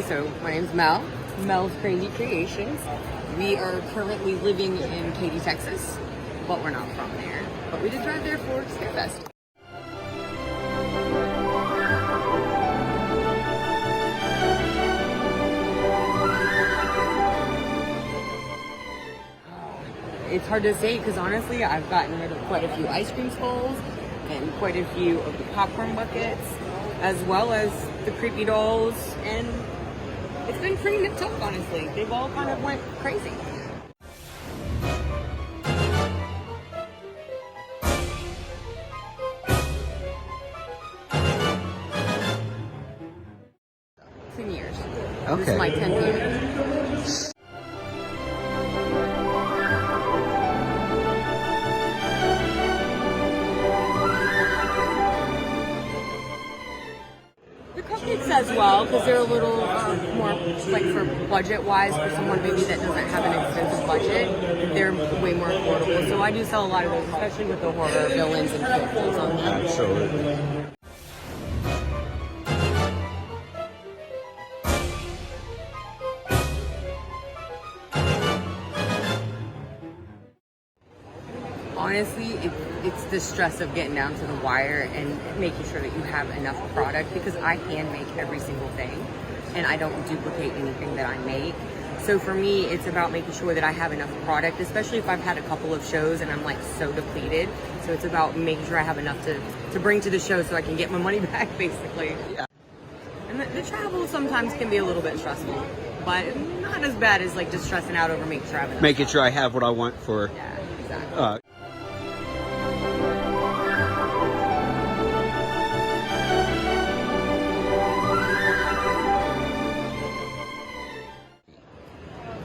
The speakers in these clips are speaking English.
so my name's Mel. Mel's Crazy Creations. We are currently living in Katy, Texas, but we're not from there. But we did drive there for Scarefest. It's hard to say because honestly, I've gotten rid of quite a few ice cream skulls and quite a few of the popcorn buckets, as well as the creepy dolls, and it's been pretty nipped up, honestly. They've all kind of went crazy. Years. Okay. This is my 10th year. The cupcakes as well, because they're a little more, like, for budget-wise, for someone maybe that doesn't have an expensive budget, they're way more affordable. So I do sell a lot of those, especially with the horror villains and characters on them. Absolutely. Honestly, it's the stress of getting down to the wire and making sure that you have enough product, because I hand make every single thing and I don't duplicate anything that I make. So for me, it's about making sure that I have enough product, especially if I've had a couple of shows and I'm like so depleted. So it's about making sure I have enough to bring to the show so I can get my money back, basically. Yeah. And the travel sometimes can be a little bit stressful, but not as bad as like just stressing out over making sure I have enough. Making sure I have what I want for... Yeah, exactly.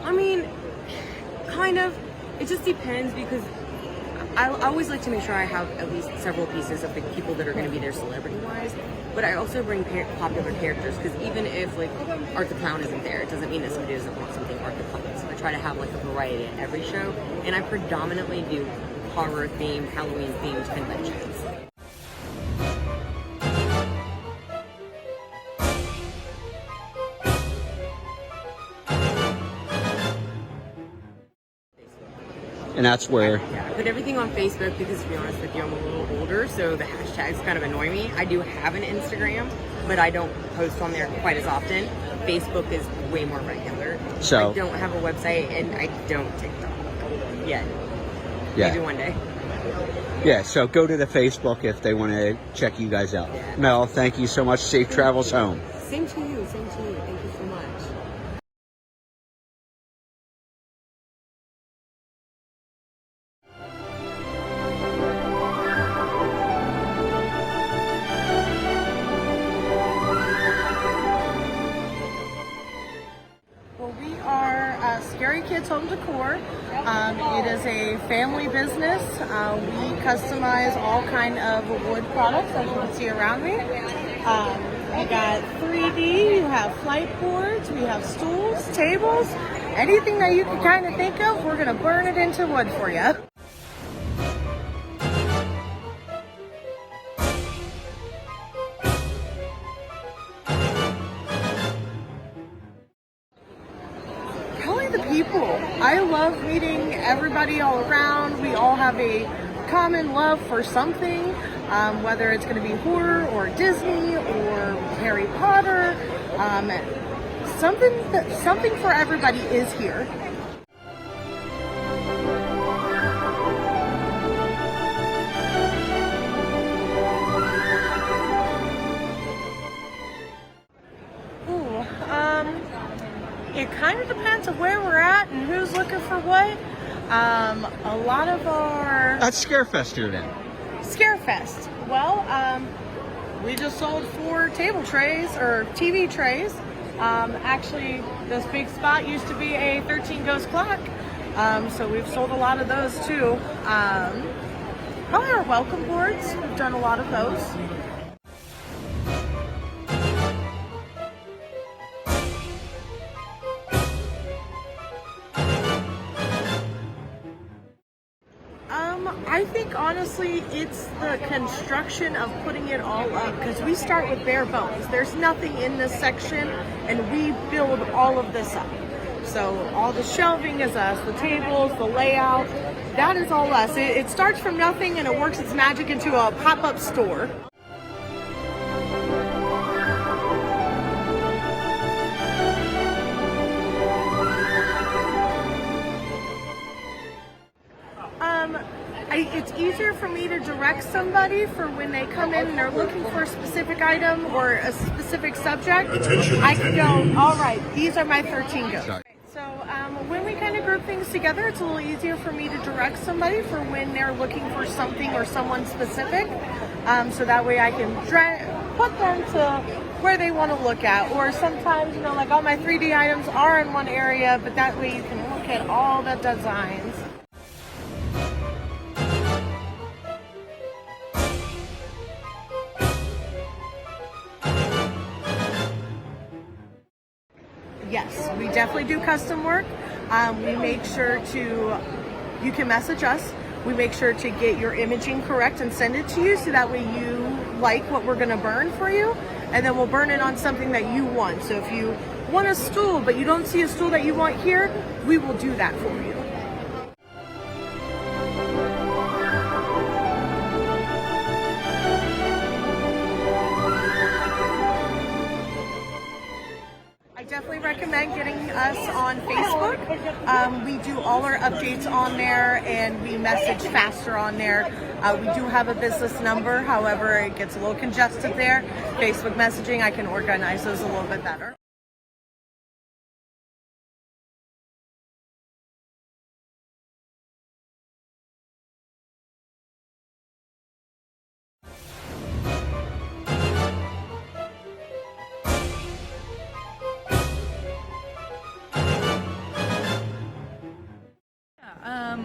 I mean, kind of. It just depends, because I always like to make sure I have at least several pieces of the people that are going to be there celebrity-wise. But I also bring popular characters, because even if like Art the Clown isn't there, it doesn't mean that somebody doesn't want something Art the Clown. So I try to have like a variety at every show, and I predominantly do horror-themed, Halloween-themed conventions. And that's where... Yeah, I put everything on Facebook because, to be honest with you, I'm a little older, so the hashtags kind of annoy me. I do have an Instagram, but I don't post on there quite as often. Facebook is way more regular. So I don't have a website, and I don't TikTok yet. Yeah. Maybe one day. Yeah, so go to the Facebook if they want to check you guys out. Yeah. Mel, thank you so much. Safe travels home. Same to you. Same to you. Thank you so much. Scary Kids Home Decor. It is a family business. We customize all kind of wood products, as you can see around me. We got 3D, you have flight boards, we have stools, tables, anything that you can kind of think of, we're going to burn it into wood for you. People. I love meeting everybody all around. We all have a common love for something, whether it's going to be horror or Disney or Harry Potter. Something for everybody is here. It kind of depends on where we're at and who's looking for what. A lot of our... That's Scarefest here then. Scarefest. Well, we just sold 4 table trays, or TV trays. Actually, this big spot used to be a 13 ghost clock. So we've sold a lot of those too. Probably our welcome boards. We've done a lot of those. I think honestly honestly, it's the construction of putting it all up, because we start with bare bones. There's nothing in this section, and we build all of this up. So all the shelving is us, the tables, the layout, that is all us. It starts from nothing and it works its magic into a pop-up store. It's easier for me to direct somebody for when they come in and they're looking for a specific item or a specific subject. I can go, all right, these are my 13 goats. So when we kind of group things together, it's a little easier for me to direct somebody for when they're looking for something or someone specific. So that way I can put them to where they want to look at. Or sometimes, you know, like all my 3D items are in one area, but that way you can look at all the designs. Yes, we definitely do custom work. We make sure you can message us. We make sure to get your imaging correct and send it to you so that way you like what we're going to burn for you. And then we'll burn it on something that you want. So if you want a stool, but you don't see a stool that you want here, we will do that for you. Definitely recommend getting us on Facebook. We do all our updates on there and we message faster on there. We do have a business number, however, it gets a little congested there. Facebook messaging, I can organize those a little bit better.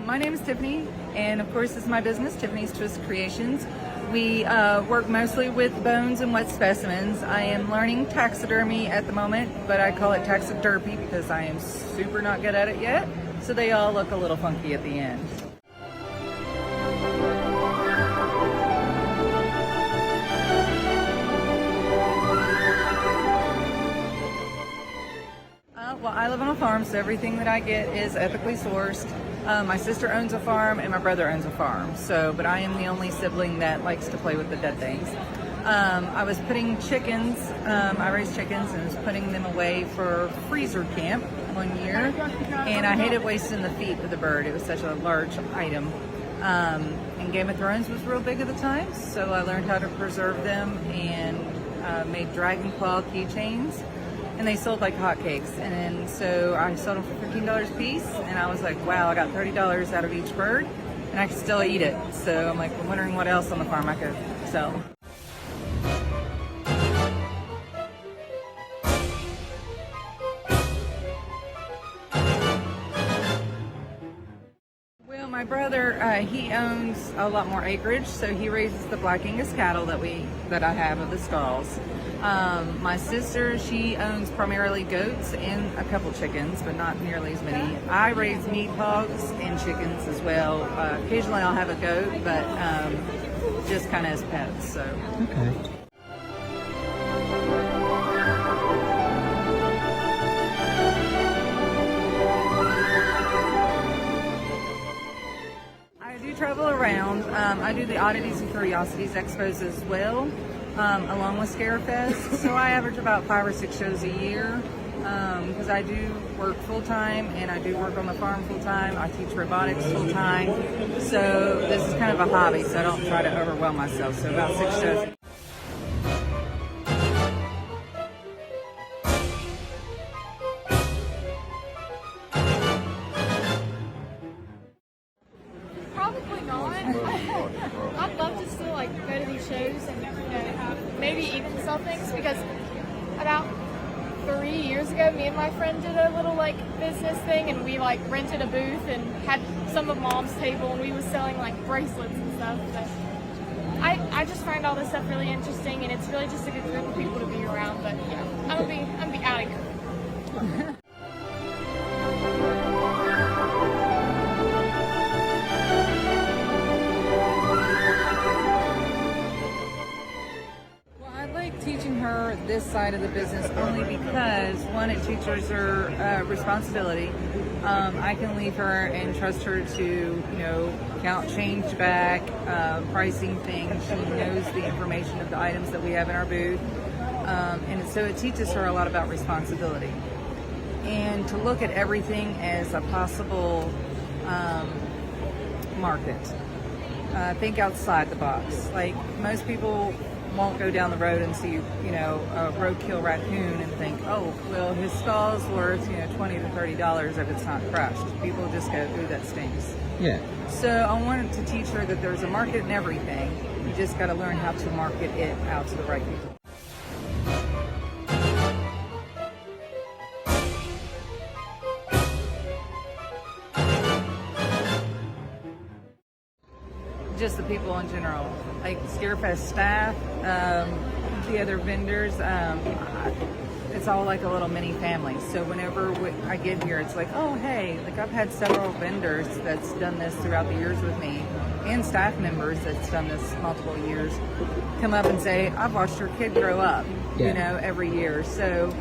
My name is Tiffany, and of course this is my business, Tiffany's Twist Creations. We work mostly with bones and wet specimens. I am learning taxidermy at the moment, but I call it taxiderpy because I am super not good at it yet, so they all look a little funky at the end. Well, I live on a farm, so everything that I get is ethically sourced. My sister owns a farm and my brother owns a farm, but I am the only sibling that likes to play with the dead things. I was putting chickens, I raised chickens and was putting them away for freezer camp one year, and I hated wasting the feet of the bird. It was such a large item. And Game of Thrones was real big at the time, so I learned how to preserve them and made dragon claw keychains. And they sold like hotcakes, and so I sold them for $15 a piece, and I was like, wow, I got $30 out of each bird, and I can still eat it. So I'm like, I'm wondering what else on the farm I could sell. Well, my brother, he owns a lot more acreage, so he raises the Black Angus cattle that I have of the stalls. My sister, she owns primarily goats and a couple chickens, but not nearly as many. I raise meat hogs and chickens as well. Occasionally I'll have a goat, but just kind of as pets. So. Okay. I do travel around. I do the Oddities and Curiosities expos as well. Along with Scarefest, so I average about 5 or 6 shows a year because I do work full-time and I do work on the farm full-time. I teach robotics full-time, so this is kind of a hobby, so I don't try to overwhelm myself. So about 6 shows. Probably not. I'd love to still go to these shows and maybe even sell things, because about 3 years ago, me and my friend did a little business thing, and we rented a booth and had some of Mom's table, and we was selling bracelets and stuff. But I just find all this stuff really interesting, and it's really just a good group of people to be around. But I'm gonna be out of here. this side of the business only because, one, it teaches her responsibility. I can leave her and trust her to, count change back, pricing things. She knows the information of the items that we have in our booth. And so it teaches her a lot about responsibility. And to look at everything as a possible market. Think outside the box. Like, most people won't go down the road and see, a roadkill raccoon and think, oh, well, his stall's worth, $20 to $30 if it's not crushed. People just go, ooh, that stinks. Yeah. So I wanted to teach her that there's a market in everything. You just got to learn how to market it out to the right people. Just the people in general, like Scarefest staff, the other vendors. It's all like a little mini family. So whenever I get here, it's like, oh, hey, like I've had several vendors that's done this throughout the years with me, and staff members that's done this multiple years, come up and say, I've watched your kid grow up, every year. So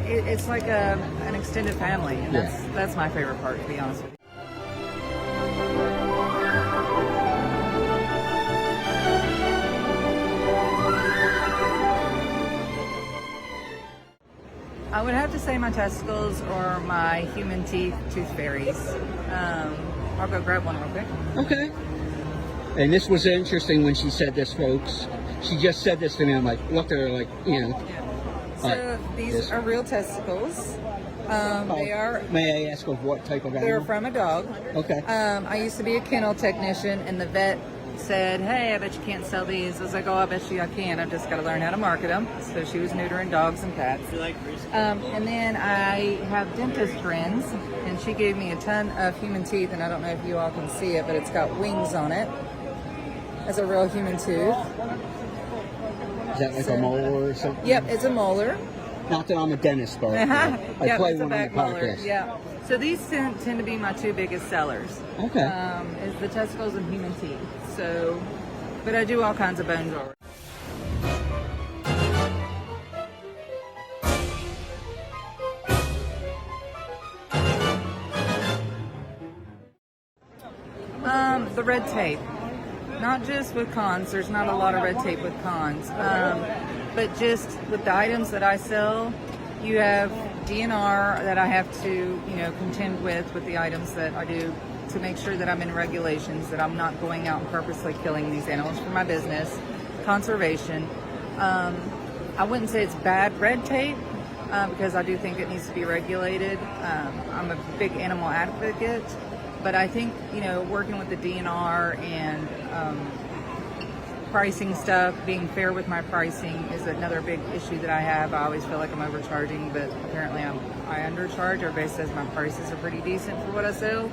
it's like an extended family, and that's my favorite part, to be honest with you. I would have to say my testicles or my human teeth tooth fairies. I'll go grab one real quick. Okay. And this was interesting when she said this, folks. She just said this to me. I'm like, looked at her like, Yeah. So these are real testicles. They are. May I ask of what type of animal? They're from a dog. Okay. I used to be a kennel technician, and the vet said, hey, I bet you can't sell these. I was like, oh, I bet you I can. I've just got to learn how to market them. So she was neutering dogs and cats. And then I have dentist friends, and she gave me a ton of human teeth, and I don't know if you all can see it, but it's got wings on it. That's a real human tooth. Is that like a molar or something? Yep, it's a molar. Not that I'm a dentist, but I play it's a one on the back molar. podcast. Yeah. So these tend to be my two biggest sellers. Okay. Is the testicles and human teeth. So, but I do all kinds of bone jewelry. The red tape. Not just with cons. There's not a lot of red tape with cons. But just with the items that I sell, you have DNR that I have to, contend with the items that I do to make sure that I'm in regulations, that I'm not going out and purposely killing these animals for my business. Conservation. I wouldn't say it's bad red tape because I do think it needs to be regulated. I'm a big animal advocate, but I think, working with the DNR and pricing stuff, being fair with my pricing is another big issue that I have. I always feel like I'm overcharging, but apparently I undercharge. Everybody says my prices are pretty decent for what I sell.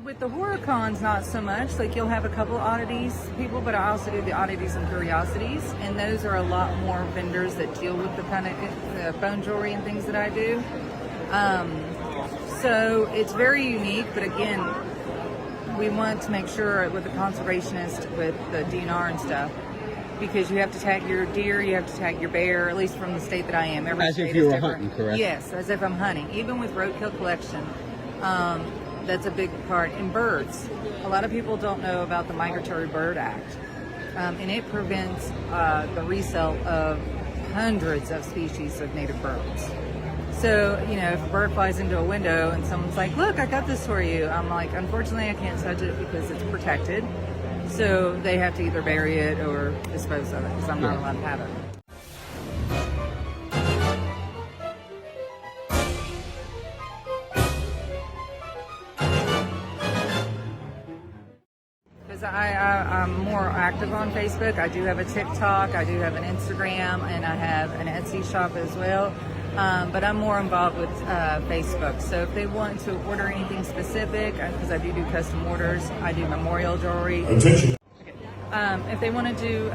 With the horror cons, not so much. Like, you'll have a couple oddities people, but I also do the oddities and curiosities, and those are a lot more vendors that deal with the kind of bone jewelry and things that I do. So it's very unique, but again, we want to make sure with the conservationist, with the DNR and stuff, because you have to tag your deer, you have to tag your bear, at least from the state that I am. Every As state if you is were different. hunting, correct? Yes, as if I'm hunting. Even with roadkill collection, that's a big part. In birds, a lot of people don't know about the Migratory Bird Act, and it prevents the resale of hundreds of species of native birds. So, if a bird flies into a window and someone's like, look, I got this for you, I'm like, unfortunately I can't touch it because it's protected. So they have to either bury it or dispose of it because I'm not allowed to have it. Because I'm more active on Facebook. I do have a TikTok, I do have an Instagram, and I have an Etsy shop as well. But I'm more involved with Facebook. So if they want to order anything specific, because I do custom orders, I do memorial jewelry. Attention. If they want to do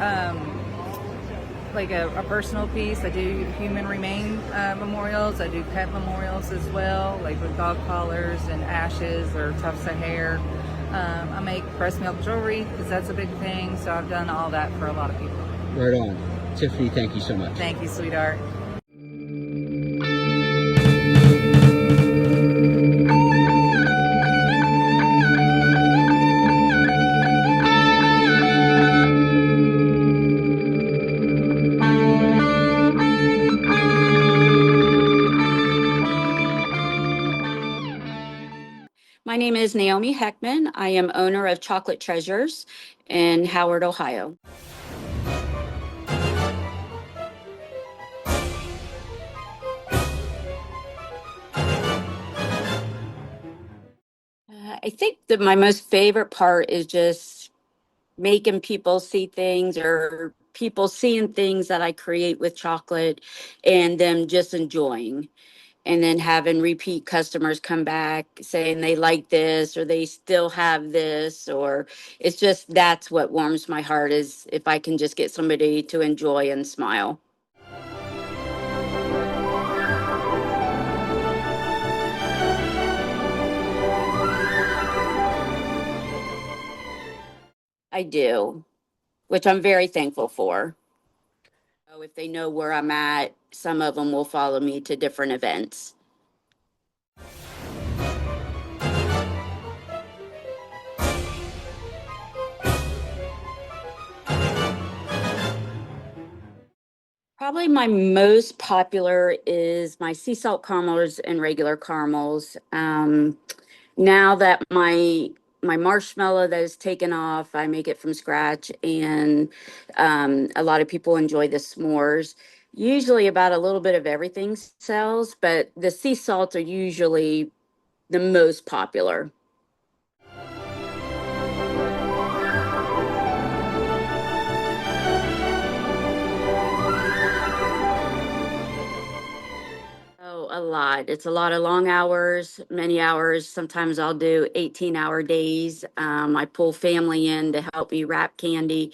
like a personal piece. I do human remain memorials. I do pet memorials as well, like with dog collars and ashes or tufts of hair. I make breast milk jewelry because that's a big thing. So I've done all that for a lot of people. Right on. Tiffany, thank you so much. Thank you, sweetheart. My name is Naomi Heckman. I am owner of Chocolate Treasures in Howard, Ohio. I think that my most favorite part is just making people see things or people seeing things that I create with chocolate and them just enjoying. And then having repeat customers come back saying they like this or they still have this, or it's just that's what warms my heart is if I can just get somebody to enjoy and smile. I do, which I'm very thankful for. So if they know where I'm at, some of them will follow me to different events. Probably my most popular is my sea salt caramels and regular caramels. Now that my marshmallow that is taken off, I make it from scratch, and a lot of people enjoy the s'mores. Usually, about a little bit of everything sells, but the sea salts are usually the most popular. Oh, a lot. It's a lot of long hours, many hours. Sometimes I'll do 18-hour days. I pull family in to help me wrap candy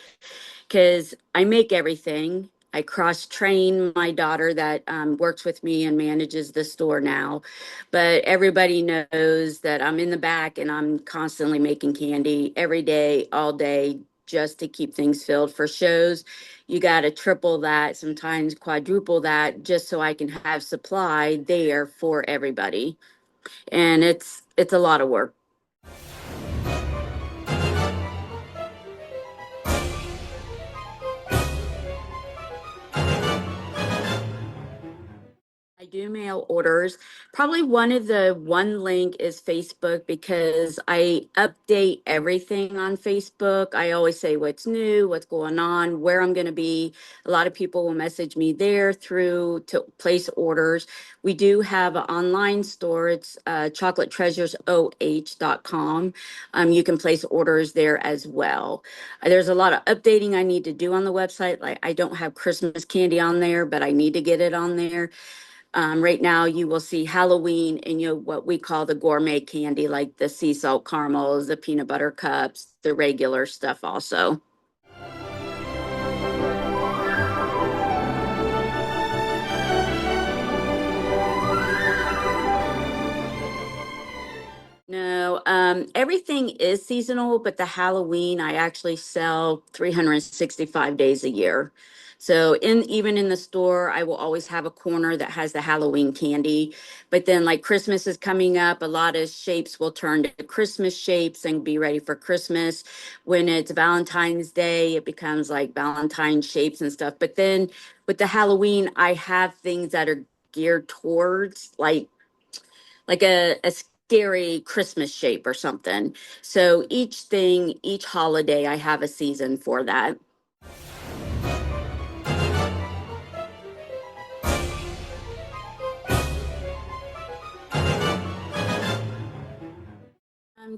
because I make everything. I cross train my daughter that works with me and manages the store now. But everybody knows that I'm in the back and I'm constantly making candy every day, all day, just to keep things filled for shows. You got to triple that, sometimes quadruple that, just so I can have supply there for everybody. And it's a lot of work. I do mail orders. Probably one link is Facebook because I update everything on Facebook. I always say what's new, what's going on, where I'm going to be. A lot of people will message me there through to place orders. We do have an online store. It's chocolatretasuresoh.com. You can place orders there as well. There's a lot of updating I need to do on the website. Like I don't have Christmas candy on there, but I need to get it on there. Right now, you will see Halloween and what we call the gourmet candy, like the sea salt caramels, the peanut butter cups, the regular stuff also. No, everything is seasonal, but the Halloween I actually sell 365 days a year. So even in the store, I will always have a corner that has the Halloween candy. But then like Christmas is coming up, a lot of shapes will turn to Christmas shapes and be ready for Christmas. When it's Valentine's Day, it becomes like Valentine shapes and stuff. But then with the Halloween, I have things that are geared towards like a scary Christmas shape or something. So each holiday, I have a season for that.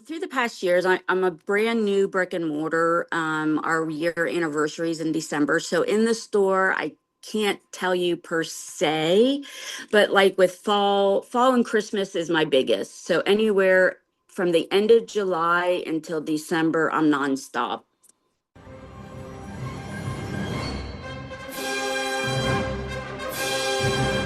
Through the past years, I'm a brand new brick and mortar. Our year anniversary is in December. So in the store, I can't tell you per se, but like with fall and Christmas is my biggest. So anywhere from the end of July until December, I'm nonstop. Bye.